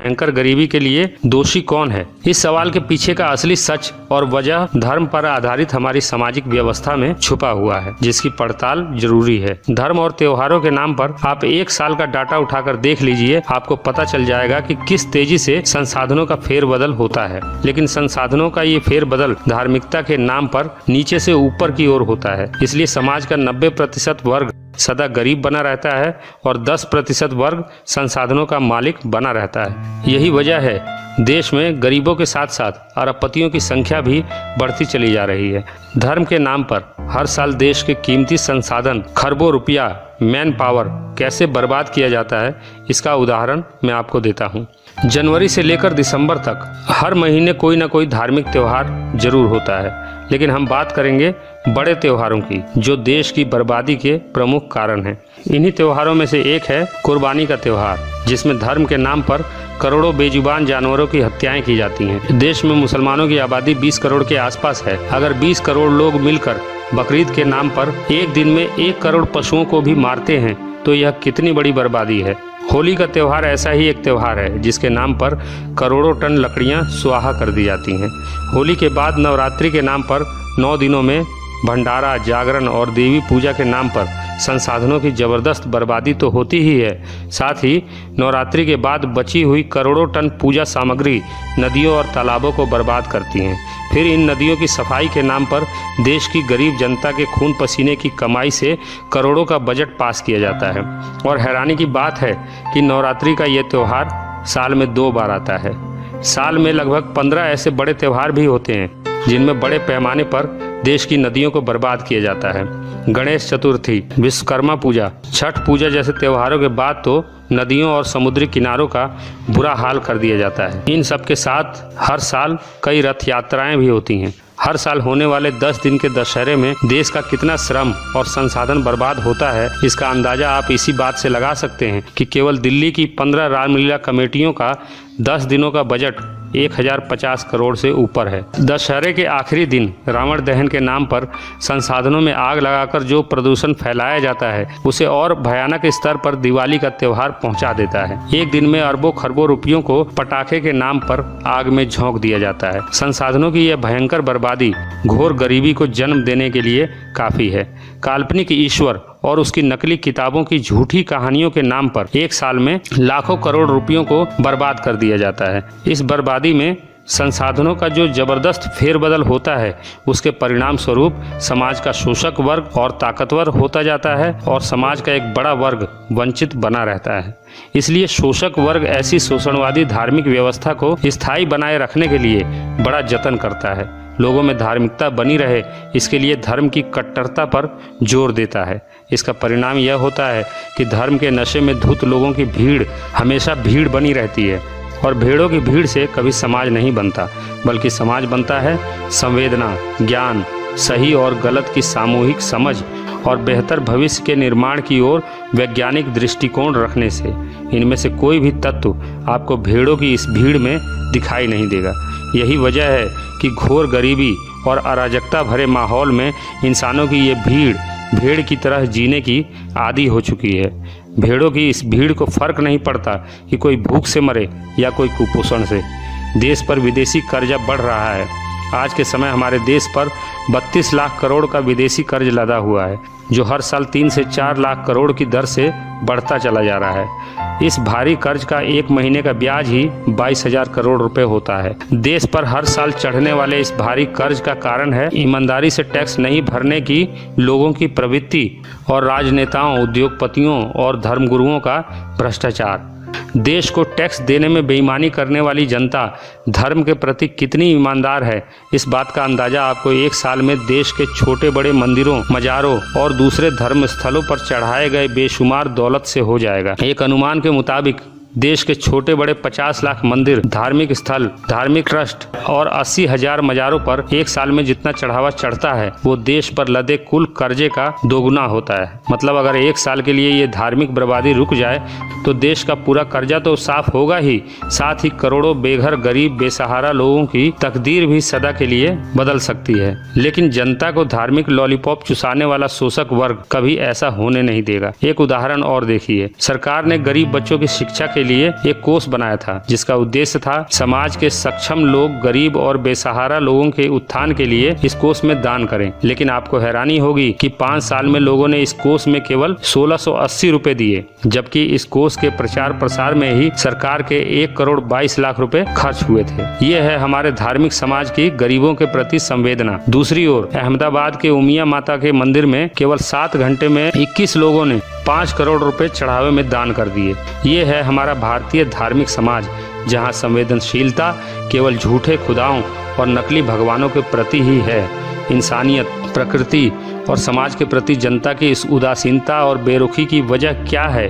भयंकर गरीबी के लिए दोषी कौन है? इस सवाल के पीछे का असली सच और वजह धर्म पर आधारित हमारी सामाजिक व्यवस्था में छुपा हुआ है, जिसकी पड़ताल जरूरी है। धर्म और त्योहारों के नाम पर आप एक साल का डाटा उठाकर देख लीजिए, आपको पता चल जाएगा कि किस तेजी से संसाधनों का फेरबदल होता है। लेकिन संसाधनों का ये फेरबदल धार्मिकता के नाम पर नीचे से ऊपर की ओर होता है। इसलिए समाज का 90% वर्ग सदा गरीब बना रहता है और 10% वर्ग संसाधनों का मालिक बना रहता है। यही वजह है देश में गरीबों के साथ साथ अरबपतियों की संख्या भी बढ़ती चली जा रही है। धर्म के नाम पर हर साल देश के कीमती संसाधन खरबों रुपया, मैन पावर कैसे बर्बाद किया जाता है, इसका उदाहरण मैं आपको देता हूँ। जनवरी से लेकर दिसंबर तक हर महीने कोई ना कोई धार्मिक त्योहार जरूर होता है, लेकिन हम बात करेंगे बड़े त्योहारों की, जो देश की बर्बादी के प्रमुख कारण हैं। इन्हीं त्योहारों में से एक है कुर्बानी का त्योहार, जिसमें धर्म के नाम पर करोड़ों बेजुबान जानवरों की हत्याएं की जाती हैं। देश में मुसलमानों की आबादी 20 करोड़ के आसपास है। अगर 20 करोड़ लोग मिलकर बकरीद के नाम पर एक दिन में 1 करोड़ पशुओं को भी मारते हैं तो यह कितनी बड़ी बर्बादी है। होली का त्योहार ऐसा ही एक त्योहार है जिसके नाम पर करोड़ों टन लकड़ियां स्वाहा कर दी जाती हैं। होली के बाद नवरात्रि के नाम पर 9 दिनों में भंडारा, जागरण और देवी पूजा के नाम पर संसाधनों की जबरदस्त बर्बादी तो होती ही है, साथ ही नवरात्रि के बाद बची हुई करोड़ों टन पूजा सामग्री नदियों और तालाबों को बर्बाद करती हैं। फिर इन नदियों की सफाई के नाम पर देश की गरीब जनता के खून पसीने की कमाई से करोड़ों का बजट पास किया जाता है। और हैरानी की बात है कि नवरात्रि का ये त्यौहार साल में 2 बार आता है। साल में लगभग 15 ऐसे बड़े त्यौहार भी होते हैं जिनमें बड़े पैमाने पर देश की नदियों को बर्बाद किया जाता है। गणेश चतुर्थी, विश्वकर्मा पूजा, छठ पूजा जैसे त्योहारों के बाद तो नदियों और समुद्री किनारों का बुरा हाल कर दिया जाता है। इन सब के साथ हर साल कई रथ यात्राएं भी होती हैं। हर साल होने वाले 10 दिन के दशहरे में देश का कितना श्रम और संसाधन बर्बाद होता है, इसका अंदाजा आप इसी बात से लगा सकते हैं कि केवल दिल्ली की 15 रामलीला कमेटियों का 10 दिनों का बजट 1050 करोड़ से ऊपर है। दशहरे के आखिरी दिन रावण दहन के नाम पर संसाधनों में आग लगाकर जो प्रदूषण फैलाया जाता है, उसे और भयानक स्तर पर दिवाली का त्योहार पहुंचा देता है। एक दिन में अरबों खरबों रुपयों को पटाखे के नाम पर आग में झोंक दिया जाता है। संसाधनों की यह भयंकर बर्बादी घोर गरीबी को जन्म देने के लिए काफी है। काल्पनिक ईश्वर और उसकी नकली किताबों की झूठी कहानियों के नाम पर एक साल में लाखों करोड़ रुपयों को बर्बाद कर दिया जाता है। इस बर्बादी में संसाधनों का जो जबरदस्त फेरबदल होता है, उसके परिणाम स्वरूप समाज का शोषक वर्ग और ताकतवर होता जाता है और समाज का एक बड़ा वर्ग वंचित बना रहता है। इसलिए शोषक वर्ग ऐसी शोषणवादी धार्मिक व्यवस्था को स्थायी बनाए रखने के लिए बड़ा जतन करता है। लोगों में धार्मिकता बनी रहे, इसके लिए धर्म की कट्टरता पर जोर देता है। इसका परिणाम यह होता है कि धर्म के नशे में धुत लोगों की भीड़ हमेशा भीड़ बनी रहती है और भेड़ों की भीड़ से कभी समाज नहीं बनता, बल्कि समाज बनता है संवेदना, ज्ञान, सही और गलत की सामूहिक समझ और बेहतर भविष्य के निर्माण की ओर वैज्ञानिक दृष्टिकोण रखने से। इनमें से कोई भी तत्व आपको भेड़ों की इस भीड़ में दिखाई नहीं देगा। यही वजह है कि घोर गरीबी और अराजकता भरे माहौल में इंसानों की ये भीड़ भेड़ की तरह जीने की आदी हो चुकी है। भेड़ों की इस भीड़ को फर्क नहीं पड़ता कि कोई भूख से मरे या कोई कुपोषण से। देश पर विदेशी कर्जा बढ़ रहा है। आज के समय हमारे देश पर 32 लाख करोड़ का विदेशी कर्ज लदा हुआ है, जो हर साल 3 से 4 लाख करोड़ की दर से बढ़ता चला जा रहा है। इस भारी कर्ज का 1 महीने का ब्याज ही 22,000 करोड़ रुपए होता है। देश पर हर साल चढ़ने वाले इस भारी कर्ज का कारण है ईमानदारी से टैक्स नहीं भरने की लोगों की प्रवृत्ति और राजनेताओं, उद्योगपतियों और धर्मगुरुओं का भ्रष्टाचार। देश को टैक्स देने में बेईमानी करने वाली जनता धर्म के प्रति कितनी ईमानदार है, इस बात का अंदाजा आपको 1 साल में देश के छोटे बड़े मंदिरों, मजारों और दूसरे धर्म स्थलों पर चढ़ाए गए बेशुमार दौलत से हो जाएगा। एक अनुमान के मुताबिक देश के छोटे बड़े 50 लाख मंदिर, धार्मिक स्थल, धार्मिक ट्रस्ट और 80,000 मजारों पर 1 साल में जितना चढ़ावा चढ़ता है, वो देश पर लदे कुल कर्जे का दोगुना होता है। मतलब अगर 1 साल के लिए ये धार्मिक बर्बादी रुक जाए तो देश का पूरा कर्जा तो साफ होगा ही, साथ ही करोड़ों बेघर, गरीब, बेसहारा लोगों की तकदीर भी सदा के लिए बदल सकती है। लेकिन जनता को धार्मिक लॉलीपॉप चुसाने वाला शोषक वर्ग कभी ऐसा होने नहीं देगा। एक उदाहरण और देखिए, सरकार ने गरीब बच्चों की शिक्षा के के लिए एक कोष बनाया था, जिसका उद्देश्य था समाज के सक्षम लोग गरीब और बेसहारा लोगों के उत्थान के लिए इस कोष में दान करें। लेकिन आपको हैरानी होगी कि 5 साल में लोगों ने इस कोष में केवल 1680 रुपए दिए, जबकि इस कोष के प्रचार प्रसार में ही सरकार के 1 करोड़ 22 लाख रुपए खर्च हुए थे। ये है हमारे धार्मिक समाज की गरीबों के प्रति संवेदना। दूसरी ओर अहमदाबाद के उमिया माता के मंदिर में केवल 7 घंटे में 21 लोगों ने 5 करोड़ रुपए चढ़ावे में दान कर दिए। ये है हमारा भारतीय धार्मिक समाज, जहाँ संवेदनशीलता केवल झूठे खुदाओं और नकली भगवानों के प्रति ही है। इंसानियत, प्रकृति और समाज के प्रति जनता की इस उदासीनता और बेरुखी की वजह क्या है?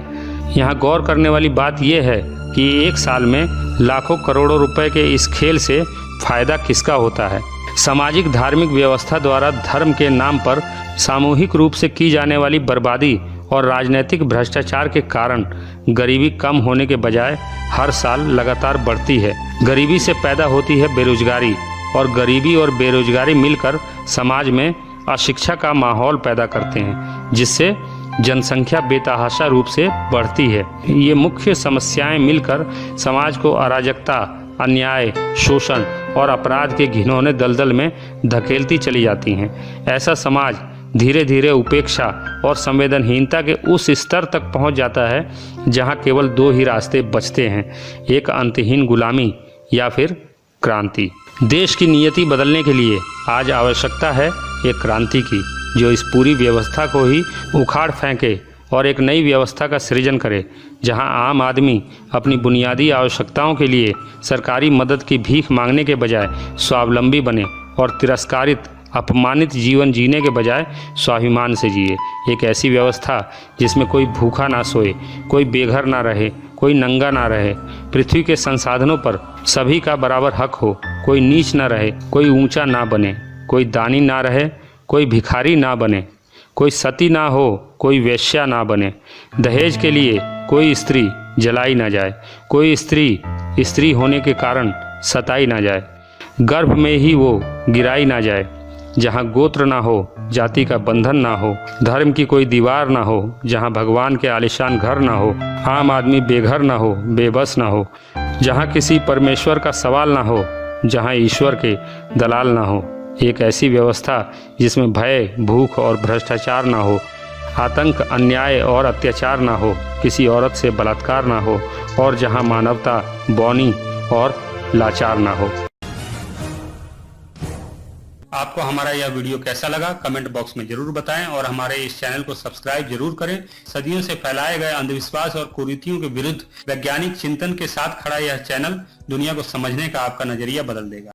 यहाँ गौर करने वाली बात यह है कि एक साल में लाखों करोड़ों रुपए के इस खेल से फायदा किसका होता है? सामाजिक धार्मिक व्यवस्था द्वारा धर्म के नाम पर सामूहिक रूप से की जाने वाली बर्बादी और राजनीतिक भ्रष्टाचार के कारण गरीबी कम होने के बजाय हर साल लगातार बढ़ती है। गरीबी से पैदा होती है बेरोजगारी, और गरीबी और बेरोजगारी मिलकर समाज में अशिक्षा का माहौल पैदा करते हैं, जिससे जनसंख्या बेतहाशा रूप से बढ़ती है। ये मुख्य समस्याएं मिलकर समाज को अराजकता, अन्याय, शोषण और अपराध के घिनौने दलदल में धकेलती चली जाती हैं। ऐसा समाज धीरे धीरे उपेक्षा और संवेदनहीनता के उस स्तर तक पहुंच जाता है जहां केवल 2 ही रास्ते बचते हैं, एक अंतहीन गुलामी या फिर क्रांति। देश की नियति बदलने के लिए आज आवश्यकता है एक क्रांति की, जो इस पूरी व्यवस्था को ही उखाड़ फेंके और एक नई व्यवस्था का सृजन करे, जहां आम आदमी अपनी बुनियादी आवश्यकताओं के लिए सरकारी मदद की भीख मांगने के बजाय स्वावलंबी बने और तिरस्कारित, अपमानित जीवन जीने के बजाय स्वाभिमान से जिए। एक ऐसी व्यवस्था जिसमें कोई भूखा ना सोए, कोई बेघर ना रहे, कोई नंगा ना रहे, पृथ्वी के संसाधनों पर सभी का बराबर हक हो, कोई नीच ना रहे, कोई ऊंचा ना बने, कोई दानी ना रहे, कोई भिखारी ना बने, कोई सती ना हो, कोई वेश्या ना बने, दहेज के लिए कोई स्त्री जलाई ना जाए, कोई स्त्री होने के कारण सताई ना जाए, गर्भ में ही वो गिराई ना जाए, जहाँ गोत्र ना हो, जाति का बंधन ना हो, धर्म की कोई दीवार ना हो, जहाँ भगवान के आलिशान घर ना हो, आम आदमी बेघर ना हो, बेबस ना हो, जहाँ किसी परमेश्वर का सवाल ना हो, जहाँ ईश्वर के दलाल ना हो। एक ऐसी व्यवस्था जिसमें भय, भूख और भ्रष्टाचार ना हो, आतंक, अन्याय और अत्याचार ना हो, किसी औरत से बलात्कार ना हो, और जहाँ मानवता बौनी और लाचार ना हो। आपको हमारा यह वीडियो कैसा लगा कमेंट बॉक्स में जरूर बताएं, और हमारे इस चैनल को सब्सक्राइब जरूर करें। सदियों से फैलाए गए अंधविश्वास और कुरीतियों के विरुद्ध वैज्ञानिक चिंतन के साथ खड़ा यह चैनल दुनिया को समझने का आपका नजरिया बदल देगा।